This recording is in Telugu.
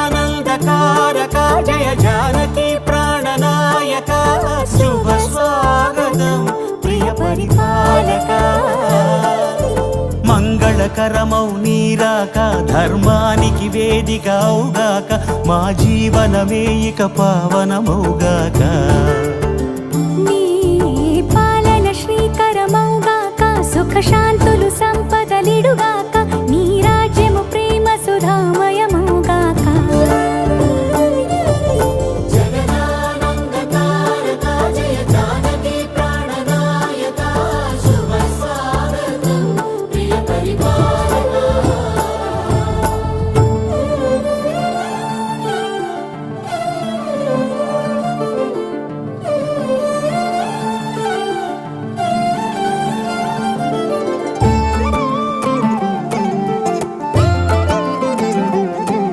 జగదానందకారక జయ జానకి ప్రాణనాయక శుభ స్వాగతం ప్రియ పరిపాలక మంగళకరమౌ నీరాక ధర్మానికి వేదిక అవుగాక మా జీవనమే ఇక పావనమౌగాక నీ పాలన శ్రీకరమౌగాక సుఖ శాంతులు సంపదలిడుగాక